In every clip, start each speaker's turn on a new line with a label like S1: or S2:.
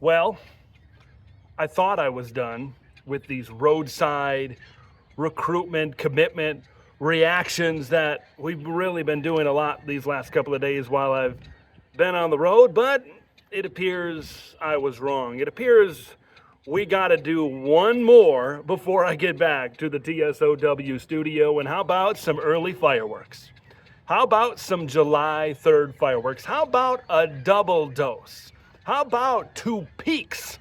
S1: Well, I thought I was done with these roadside recruitment, commitment, reactions that we've really been doing a lot these last couple of days while I've been on the road, but it appears I was wrong. It appears we got to do one more before I get back to the TSOW studio. And how about some early fireworks? How about some July 3rd fireworks? How about a double dose? How about two peaks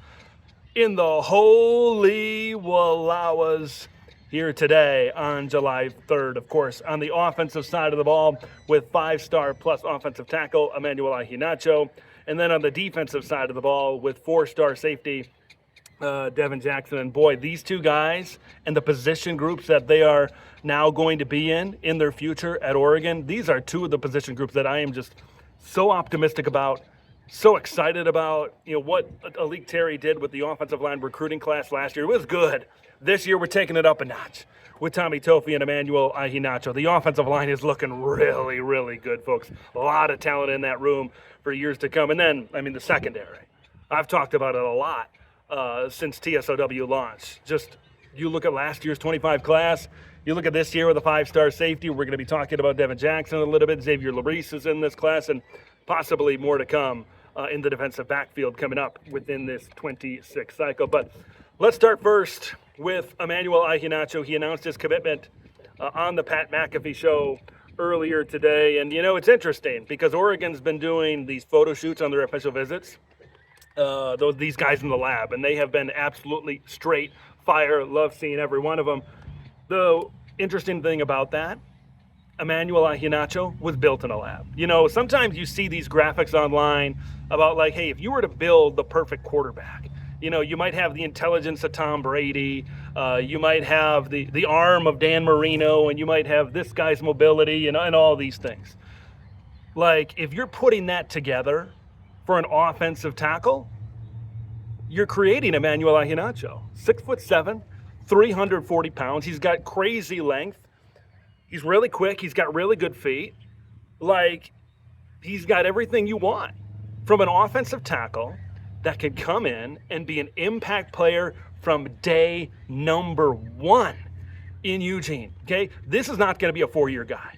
S1: in the holy Wallawas here today on July 3rd? Of course, on the offensive side of the ball with five-star plus offensive tackle Immanuel Iheanacho. And then on the defensive side of the ball with four-star safety Devin Jackson. And boy, these two guys and the position groups that they are now going to be in their future at Oregon, these are two of the position groups that I am just so optimistic about, so excited about. You know, what Alik Terry did with the offensive line recruiting class last year was good. This year we're taking it up a notch with Tommy Tofi and Immanuel Iheanacho. The offensive line is looking really, really good, folks. A lot of talent in that room for years to come. And then, the secondary. I've talked about it a lot since TSOW launched. Just, you look at last year's 25 class, you look at this year with a five-star safety. We're going to be talking about Devin Jackson a little bit. Xavier Labrice is in this class, and possibly more to come in the defensive backfield coming up within this 26 cycle. But let's start first with Immanuel Iheanacho. He announced his commitment on the Pat McAfee show earlier today. And, it's interesting because Oregon's been doing these photo shoots on their official visits. These guys in the lab, and they have been absolutely straight fire. Love seeing every one of them. The interesting thing about that, Immanuel Iheanacho was built in a lab. Sometimes you see these graphics online about like, hey, if you were to build the perfect quarterback, you might have the intelligence of Tom Brady, you might have the arm of Dan Marino, and you might have this guy's mobility, and all these things. Like, if you're putting that together for an offensive tackle, you're creating Immanuel Iheanacho. 6'7", 340 pounds. He's got crazy length. He's really quick. He's got really good feet. Like, he's got everything you want from an offensive tackle that can come in and be an impact player from day number one in Eugene, okay? This is not going to be a 4-year guy.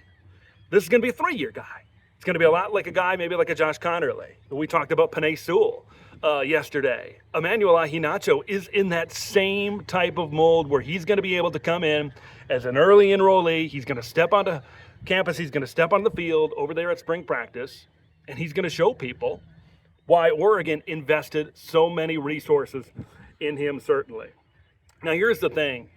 S1: This is going to be a 3-year guy. It's going to be a lot like a guy, maybe like a Josh Connerly. We talked about Penei Sewell yesterday. Immanuel Iheanacho is in that same type of mold where he's going to be able to come in as an early enrollee. He's going to step onto campus. He's going to step on the field over there at spring practice, and he's going to show people why Oregon invested so many resources in him, certainly. Now, here's the thing.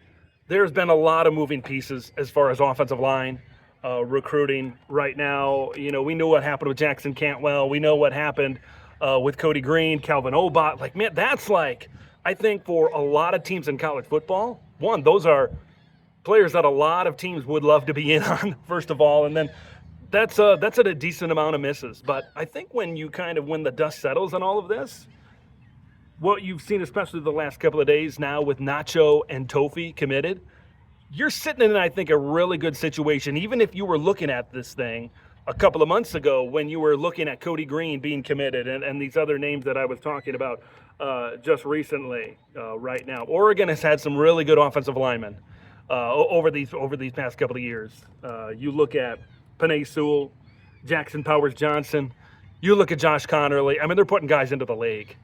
S1: There's been a lot of moving pieces as far as offensive line recruiting right now. We know what happened with Jackson Cantwell. We know what happened with Cody Green, Calvin Obot. Like, man, that's like, I think for a lot of teams in college football, one, those are players that a lot of teams would love to be in on, first of all, and then that's at a decent amount of misses. But I think when the dust settles on all of this, what you've seen, especially the last couple of days now with Nacho and Tofi committed, you're sitting in, I think, a really good situation. Even if you were looking at this thing a couple of months ago when you were looking at Cody Green being committed and these other names that I was talking about just recently right now. Oregon has had some really good offensive linemen over these past couple of years. You look at Penei Sewell, Jackson Powers Johnson. You look at Josh Connerly. They're putting guys into the league.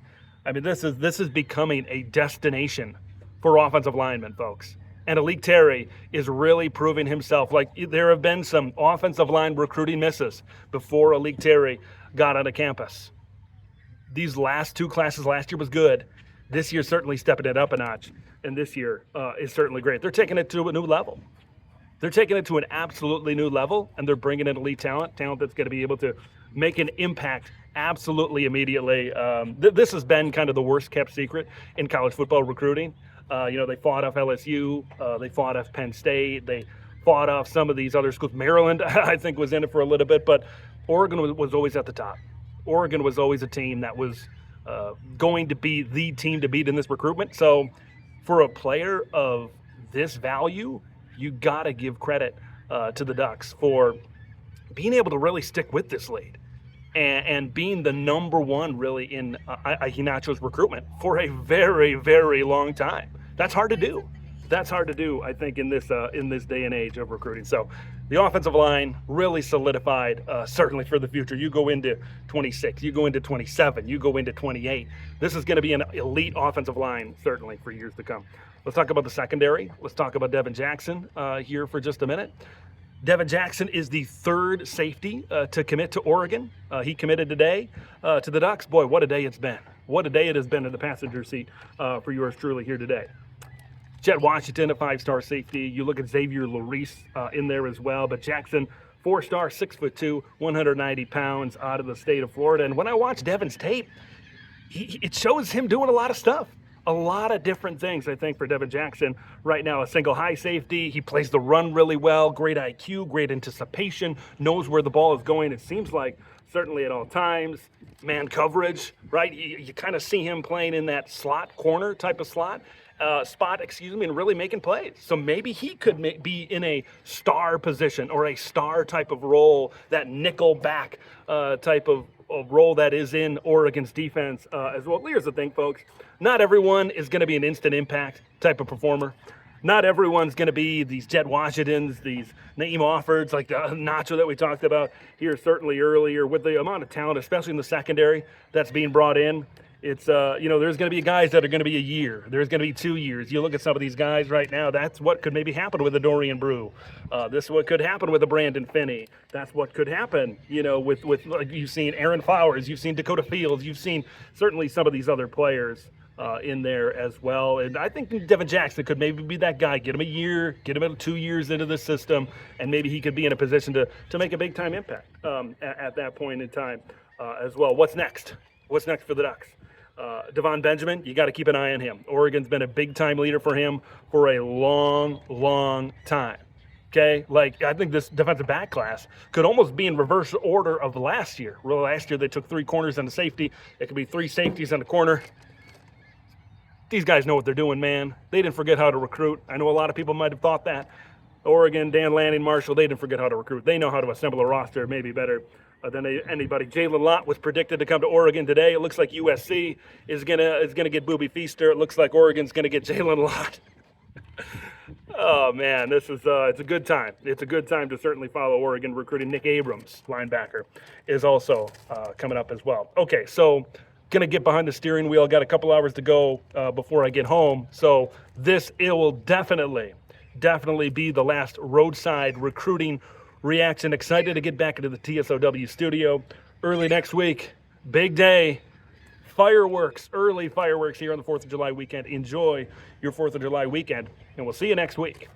S1: This is becoming a destination for offensive linemen, folks. And Alik Terry is really proving himself. Like, there have been some offensive line recruiting misses before Alik Terry got onto campus. These last two classes last year was good. This year certainly stepping it up a notch. And this year is certainly great. They're taking it to a new level. They're taking it to an absolutely new level, and they're bringing in elite talent that's going to be able to make an impact absolutely immediately. This has been kind of the worst kept secret in college football recruiting. They fought off LSU, they fought off Penn State, they fought off some of these other schools. Maryland, I think, was in it for a little bit, but Oregon was always at the top. Oregon was always a team that was going to be the team to beat in this recruitment. So for a player of this value, you got to give credit to the Ducks for being able to really stick with this lead. and being the number one really in Iheanacho's recruitment for a very, very long time. That's hard to do. That's hard to do, I think, in this day and age of recruiting. So the offensive line really solidified, certainly for the future. You go into 26, you go into 27, you go into 28. This is going to be an elite offensive line, certainly, for years to come. Let's talk about the secondary. Let's talk about Devin Jackson here for just a minute. Devin Jackson is the third safety to commit to Oregon. He committed today to the Ducks. Boy, what a day it's been. What a day it has been in the passenger seat for yours truly here today. Jet Washington, a 5-star safety. You look at Xavier Larice in there as well. But Jackson, 4-star, 6'2", 190 pounds out of the state of Florida. And when I watch Devin's tape, it shows him doing a lot of stuff. A lot of different things, I think, for Devin Jackson right now. A single high safety. He plays the run really well. Great IQ, great anticipation, knows where the ball is going. It seems like certainly at all times. Man coverage, right? You kind of see him playing in that slot corner type of spot, and really making plays. So maybe he could be in a star position or a star type of role, that nickel back type of role that is in Oregon's defense as well. Here's the thing, folks. Not everyone is going to be an instant impact type of performer. Not everyone's going to be these Jet Washingtons, these Naeem Offords, like the Nacho that we talked about here certainly earlier. With the amount of talent, especially in the secondary, that's being brought in, it's, there's going to be guys that are going to be a year. There's going to be 2 years. You look at some of these guys right now, that's what could maybe happen with a Dorian Brew. This is what could happen with a Brandon Finney. That's what could happen, with like you've seen Aaron Flowers, you've seen Dakota Fields, you've seen certainly some of these other players in there as well. And I think Devin Jackson could maybe be that guy. Get him a year, get him 2 years into the system, and maybe he could be in a position to make a big-time impact at that point in time as well. What's next? What's next for the Ducks? Devon Benjamin, you got to keep an eye on him. Oregon's been a big-time leader for him for a long, long time. Okay, I think this defensive back class could almost be in reverse order of last year. Well, last year they took 3 corners and a safety. It could be 3 safeties and a corner. These guys know what they're doing, man. They didn't forget how to recruit. I know a lot of people might have thought that. Oregon, Dan Lanning, Marshall, they didn't forget how to recruit. They know how to assemble a roster maybe better than anybody. Jalen Lott was predicted to come to Oregon today. It looks like USC is gonna get Booby Feaster. It looks like Oregon's gonna get Jalen Lott. Oh man, this is it's a good time. It's a good time to certainly follow Oregon recruiting. Nick Abrams, linebacker, is also coming up as well. Okay, so gonna get behind the steering wheel. Got a couple hours to go before I get home. So it will definitely be the last roadside recruiting reaction. Excited to get back into the TSOW studio early next week. Big day. Early fireworks here on the 4th of July weekend. Enjoy your 4th of July weekend, and we'll see you next week.